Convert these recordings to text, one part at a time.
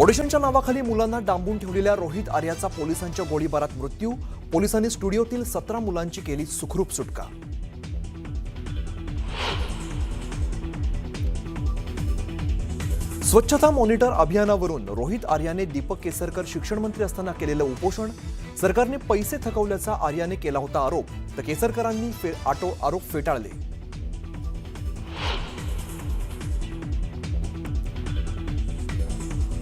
ऑडिशनच्या नावाखाली मुलांना डांबून ठेवलेल्या रोहित आर्याचा पोलिसांच्या गोळीबारात मृत्यू। पोलिसांनी स्टुडिओतील 17 मुलांची केली सुखरूप सुटका। स्वच्छता मॉनिटर अभियानावरून रोहित आर्याने दीपक केसरकर शिक्षण मंत्री असताना केलेलं उपोषण। सरकारने पैसे थकवल्याचा आर्याने केला होता आरोप, तर केसरकरांनी आरोप फेटाळले।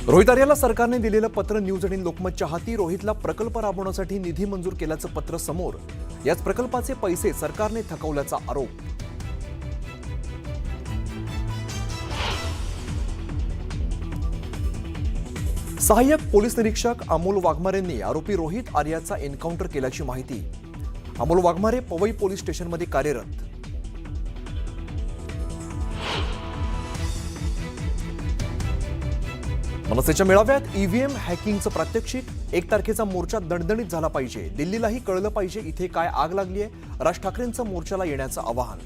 रोहित आर्याला सरकारने दिलेलं पत्र न्यूज 18 लोकमतच्या हाती। रोहितला प्रकल्प राबवण्यासाठी निधी मंजूर केल्याचं पत्र समोर। याच प्रकल्पाचे पैसे सरकारने थकवल्याचा आरोप। सहाय्यक पोलीस निरीक्षक अमोल वाघमारेंनी आरोपी रोहित आर्याचा एन्काउंटर केल्याची माहिती। अमोल वाघमारे पवई पोलीस स्टेशनमध्ये कार्यरत। मनसेच्या मेळाव्यात ईव्हीएम हॅकिंगचं प्रात्यक्षिक। 1 तारखेचा मोर्चा दणदणीत झाला पाहिजे। दिल्लीलाही कळलं पाहिजे इथे काय आग लागलीय। राज ठाकरेंचं मोर्चाला येण्याचं आवाहन।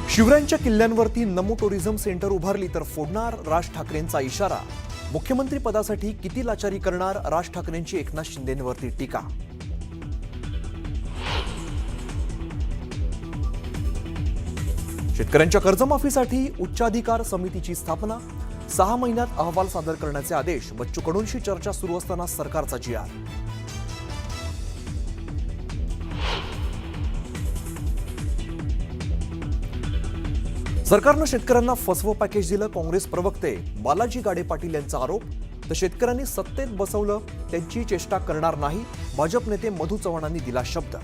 शिवरायांच्या किल्ल्यांवरती नमो टुरिझम सेंटर उभारली तर फोडणार, राज ठाकरेंचा इशारा। मुख्यमंत्री पदासाठी किती लाचारी करणार, राज ठाकरेंची एकनाथ शिंदेंवरती टीका। शेतकऱ्यांच्या कर्जमाफीसाठी उच्चाधिकार समितीची स्थापना। 6 महिन्यात अहवाल सादर करण्याचे आदेश। बच्चू कडूंशी चर्चा सुरू असताना सरकारचा GR। सरकारनं शेतकऱ्यांना फसवं पॅकेज दिलं। काँग्रेस प्रवक्ते बालाजी गाडे पाटील यांचा आरोप। तर शेतकऱ्यांनी सत्तेत बसवलं त्यांची चेष्टा करणार नाही, भाजप नेते मधू चव्हाणांनी दिला शब्द।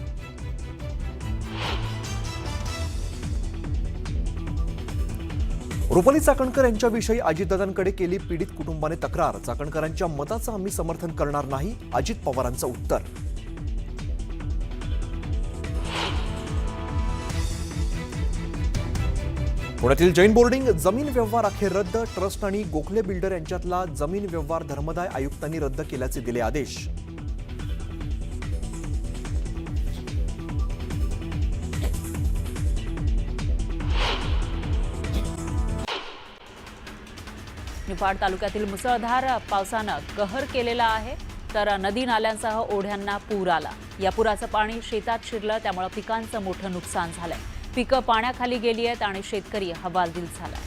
रुपाली चाकणकर यांच्याविषयी अजितदादांकडे केली पीडित कुटुंबाने तक्रार। चाकणकरांच्या मताचं आम्ही समर्थन करणार नाही, अजित पवारांचं उत्तर। पुण्यातील जैन बोर्डिंग जमीन व्यवहार अखेर रद्द। ट्रस्ट आणि गोखले बिल्डर यांच्यातला जमीन व्यवहार धर्मदाय आयुक्तांनी रद्द केल्याचे दिले आदेश। निफाड तालुक्यातील मुसळधार पावसानं कहर केलेला आहे, तर नदी नाल्यांसह ओढ्यांना पूर आला। या पुराचं पाणी शेतात शिरलं, त्यामुळे पिकांचं मोठं नुकसान झालंय। पिकं पाण्याखाली गेली आहेत आणि शेतकरी हवालदिल झालाय।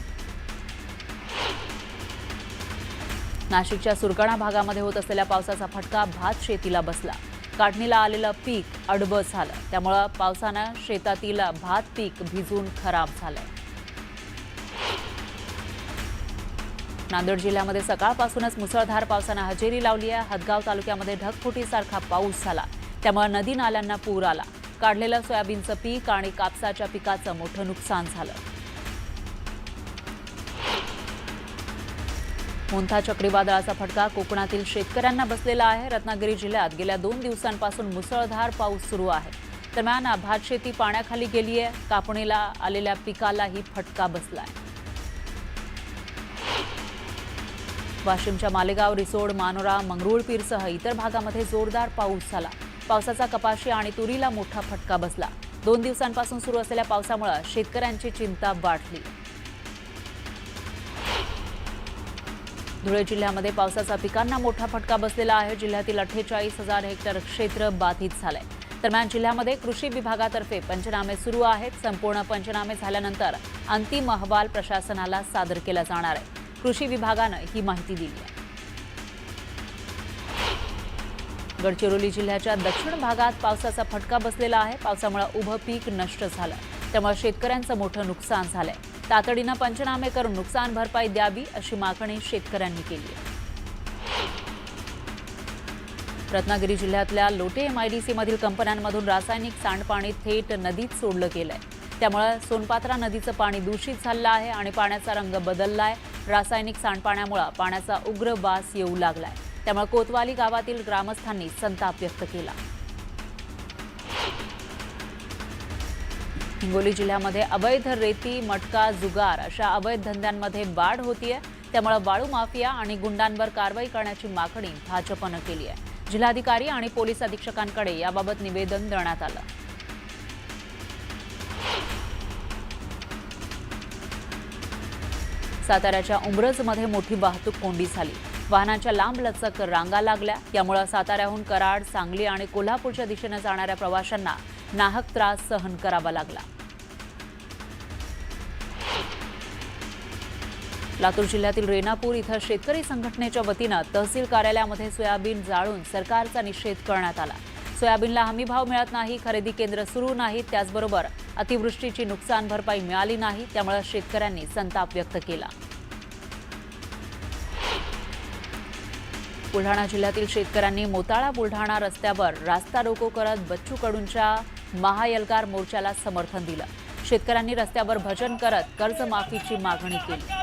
नाशिकच्या सुरगाणा भागामध्ये होत असलेल्या पावसाचा फटका भात शेतीला बसला। काढणीला आलेलं पीक अडबं झालं, त्यामुळे पावसानं शेतातील भात पीक भिजून खराब झालंय। नांदेड जिल्ह्यामध्ये सकाळपासूनच मुसळधार पावसानं हजेरी लावली आहे। हदगाव तालुक्यामध्ये ढगफुटीसारखा पाऊस झाला, त्यामुळे नदी नाल्यांना पूर आला। काढलेलं सोयाबीनचं पीक आणि कापसाच्या पिकाचं मोठं नुकसान झालं। मोंथा चक्रीवादळाचा फटका कोकणातील शेतकऱ्यांना बसलेला आहे। रत्नागिरी जिल्ह्यात गेल्या 2 दिवसांपासून मुसळधार पाऊस सुरू आहे। दरम्यान भात शेती पाण्याखाली गेली आहे। कापणीला आलेल्या पिकालाही फटका बसलाय। वाशिमच्या मालेगाव, रिसोड, मानोरा, मंगरुळपीरसह इतर भागामध्ये जोरदार पाऊस झाला। पावसाचा कपाशी आणि तुरीला मोठा फटका बसला। 2 दिवसांपासून सुरू असलेल्या पावसामुळे शेतकऱ्यांची चिंता वाढली। धुळे जिल्ह्यामध्ये पावसाचा पिकांना मोठा फटका बसलेला आहे। जिल्ह्यातील 48,000 हेक्टर क्षेत्र बाधित झालंय। दरम्यान जिल्ह्यामध्ये कृषी विभागातर्फे पंचनामे सुरू आहेत। संपूर्ण पंचनामे झाल्यानंतर अंतिम अहवाल प्रशासनाला सादर केला जाणार आहे। कृषी विभागानं ही माहिती दिली आहे। गडचिरोली जिल्ह्याच्या दक्षिण भागात पावसाचा फटका बसलेला आहे। पावसामुळे उभं पीक नष्ट झालं, त्यामुळे शेतकऱ्यांचं मोठं नुकसान झालंय। तातडीनं पंचनामे करून नुकसान भरपाई द्यावी अशी मागणी शेतकऱ्यांनी केली आहे। रत्नागिरी जिल्ह्यातल्या लोटे MIDC मधील कंपन्यांमधून रासायनिक सांडपाणी थेट नदीत सोडलं गेलंय, त्यामुळे सोनपात्रा नदीचं पाणी दूषित झालं आहे आणि पाण्याचा रंग बदललाय। रासायनिक सांडपाण्यामुळे पाण्याचा उग्र वास येऊ लागलाय, त्यामुळे कोतवाली गावातील ग्रामस्थांनी संताप व्यक्त केला। हिंगोली जिल्ह्यामध्ये अवैध रेती, मटका, जुगार अशा अवैध धंद्यांमध्ये वाढ होतीये, त्यामुळे वाळू माफिया आणि गुंडांवर कारवाई करण्याची मागणी भाजपनं केली आहे। जिल्हाधिकारी आणि पोलीस अधीक्षकांकडे याबाबत निवेदन देण्यात आलं। साताऱ्याच्या उंब्रजमध्ये मोठी वाहतूक कोंडी झाली. वाहनांच्या लांबलचक रांगा लागल्या. यामुळे साताऱ्याहून कराड, सांगली आणि कोल्हापूरच्या दिशेने जाणाऱ्या प्रवाशांना नाहक त्रास सहन करावा लागला. लातूर जिल्ह्यातील रेणापूर इथं शेतकरी संघटनेच्या वतीनं तहसील कार्यालयामध्ये सोयाबीन जाळून सरकारचा निषेध करण्यात आला. सोयाबीनला हमीभाव मिळत नाही, खरेदी केंद्र सुरू नाहीत, त्याचबरोबर अतिवृष्टीची नुकसान भरपाई मिळाली नाही. त्यामुळे शेतकऱ्यांनी संताप व्यक्त केला. बुलढाणा जिल्ह्यातील शेतकऱ्यांनी मोताळा बुलढाणा रस्त्यावर रास्ता रोको करत बच्चू कडूंच्या महाएल्गार मोर्चाला समर्थन दिलं. शेतकऱ्यांनी रस्त्यावर भजन करत कर्जमाफीची मागणी केली.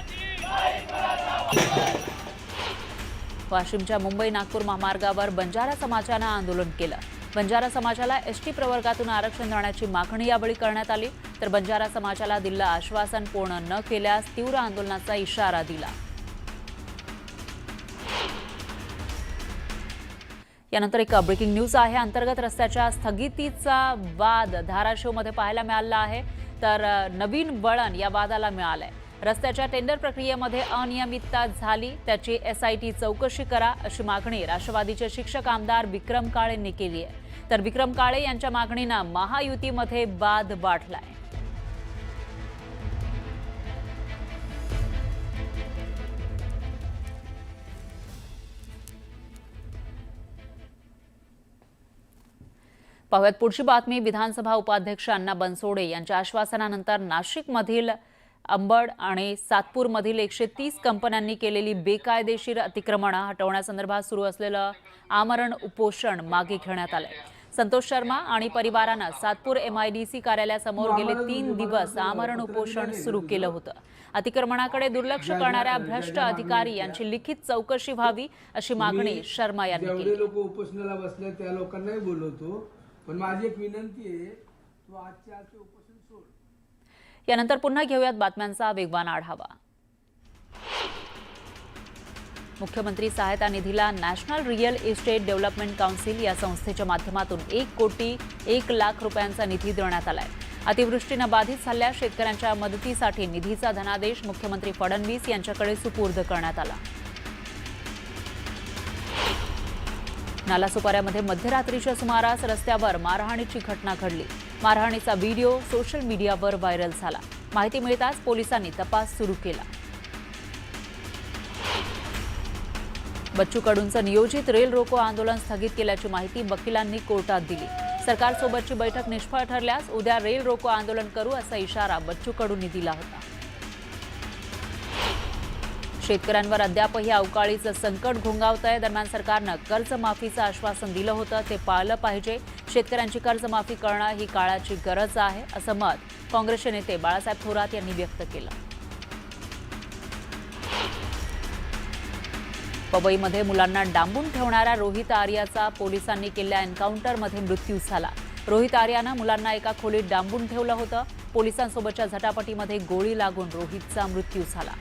वाशिमच्या मुंबई नागपूर महामार्गावर बंजारा समाजानं आंदोलन केलं. बंजारा समाजाला एसटी प्रवर्गातून आरक्षण देण्याची मागणी यावेळी करण्यात आली. तर बंजारा समाजाला दिलेलं आश्वासन पूर्ण न केल्यास तीव्र आंदोलनाचा इशारा दिला. यानंतर एक ब्रेकिंग न्यूज आहे. अंतर्गत रस्त्याच्या स्थगितीचा वाद धाराशिवमध्ये पाहायला मिळाला आहे. तर नवीन वळण या वादाला मिळालंय. रस्त्याच्या टेंडर प्रक्रियेमध्ये अनियमितता झाली, त्याची SIT चौकशी करा अशी मागणी राष्ट्रवादीचे शिक्षक आमदार विक्रम काळेंनी केली आहे. तर विक्रम काळे यांच्या मागणीनं महायुतीमध्ये वाद वाढलाय. पाहुयात पुढची बातमी. विधानसभा उपाध्यक्ष अण्णा बनसोडे यांच्या आश्वासनानंतर नाशिकमधील अंबड आणि सातपूरमधील 130 कंपन्यांनी केलेली बेकायदेशीर अतिक्रमणे हटवण्यासंदर्भात सुरू असलेलं आमरण उपोषण मागे घेण्यात आलंय. संतोष शर्मा आणि परिवारानं सातपूर MIDC कार्यालयासमोर गेले 3 दिवस आमरण उपोषण सुरू केलं होतं. अतिक्रमणाकडे दुर्लक्ष करणाऱ्या भ्रष्ट अधिकारी यांची लिखित चौकशी व्हावी अशी मागणी शर्मा यांनी केली. जेवढे लोक उपोषणाला बसले त्या लोकांनाही बोलवतो, पण माझी एक विनंती आहे, तू आजच्या आज उपोषण सोड. यानंतर पुन्हा घेऊयात बातम्यांचा वेगवान आढावा. मुख्यमंत्री सहायता निधीला national real estate development council या संस्थेच्या माध्यमातून 1,01,00,000 रुपयांचा निधी देण्यात आलाय. अतिवृष्टीनं बाधित झालेल्या शेतकऱ्यांच्या मदतीसाठी निधीचा धनादेश मुख्यमंत्री फडणवीस यांच्याकडे सुपूर्द करण्यात आला. नालासोपाऱ्यामध्ये मध्यरात्रीच्या सुमारास रस्त्यावर मारहाणीची घटना घडली. मारहाणीचा व्हिडिओ सोशल मीडियावर व्हायरल झाला. माहिती मिळताच पोलिसांनी तपास सुरू केला. बच्चू कडूंचं नियोजित रेल रोको आंदोलन स्थगित केल्याची माहिती वकिलांनी कोर्टात दिली. सरकारसोबतची बैठक निष्फळ ठरल्यास उद्या रेल रोको आंदोलन करू असा इशारा बच्चू कडूंनी दिला होता. शेतकऱ्यांवर अद्यापही अवकाळीचं संकट घोंगावतंय. दरम्यान सरकारनं कर्जमाफीचं आश्वासन दिलं होतं, ते पाळलं पाहिजे. शेतकऱ्यांची कर्जमाफी करणं ही काळाची गरज आहे असं मत काँग्रेसचे नेते बाळासाहेब थोरात यांनी व्यक्त केलं. पवईमध्ये मुलांना डांबून ठेवणाऱ्या रोहित आर्याचा पोलिसांनी केलेल्या एन्काउंटरमध्ये मृत्यू झाला. रोहित आर्यानं मुलांना एका खोलीत डांबून ठेवलं होतं. पोलिसांसोबतच्या झटापटीमध्ये गोळी लागून रोहितचा मृत्यू झाला.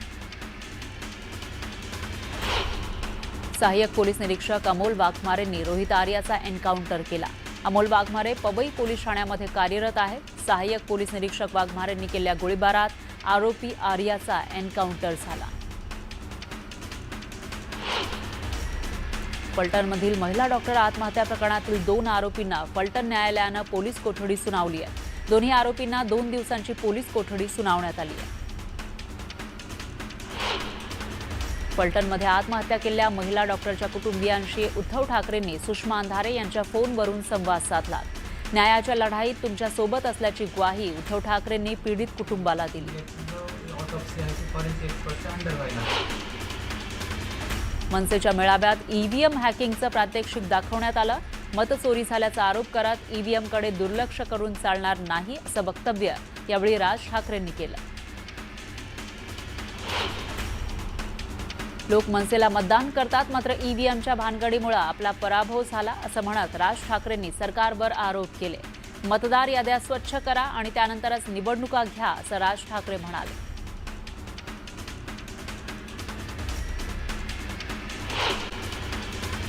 सहाय्यक पोलीस निरीक्षक अमोल वाघमारेंनी रोहित आर्याचा एन्काउंटर केला. अमोल वाघमारे पवई पोलीस ठाण्यामध्ये कार्यरत आहेत. सहाय्यक पोलीस निरीक्षक वाघमारेंनी केलेल्या गोळीबारात आरोपी आर्याचा एन्काउंटर झाला. फलटणमधील महिला डॉक्टर आत्महत्या प्रकरणातील 2 आरोपींना फलटण न्यायालयानं पोलीस कोठडी सुनावली आहे. दोन्ही आरोपींना 2 दिवसांची पोलीस कोठडी सुनावण्यात आली आहे. फलटणमध्ये आत्महत्या केलेल्या महिला डॉक्टरच्या कुटुंबियांशी उद्धव ठाकरेंनी सुषमा अंधारे यांच्या फोनवरून संवाद साधला. न्यायाच्या लढाईत तुमच्या सोबत असल्याची ग्वाही उद्धव ठाकरेंनी पीडित कुटुंबाला दिली. मनसेच्या मेळाव्यात EVM हॅकिंगचं प्रात्यक्षिक दाखवण्यात आलं. मतचोरी झाल्याचा आरोप करत EVMकडे दुर्लक्ष करून चालणार नाही असं वक्तव्य यावेळी राज ठाकरेंनी केलं. लोक मनसेला मतदान करतात, मात्र EVMच्या भानगडीमुळे आपला पराभव झाला असं म्हणत राज ठाकरेंनी सरकारवर आरोप केले. मतदार याद्या स्वच्छ करा आणि त्यानंतरच निवडणुका घ्या असं राज ठाकरे म्हणाले.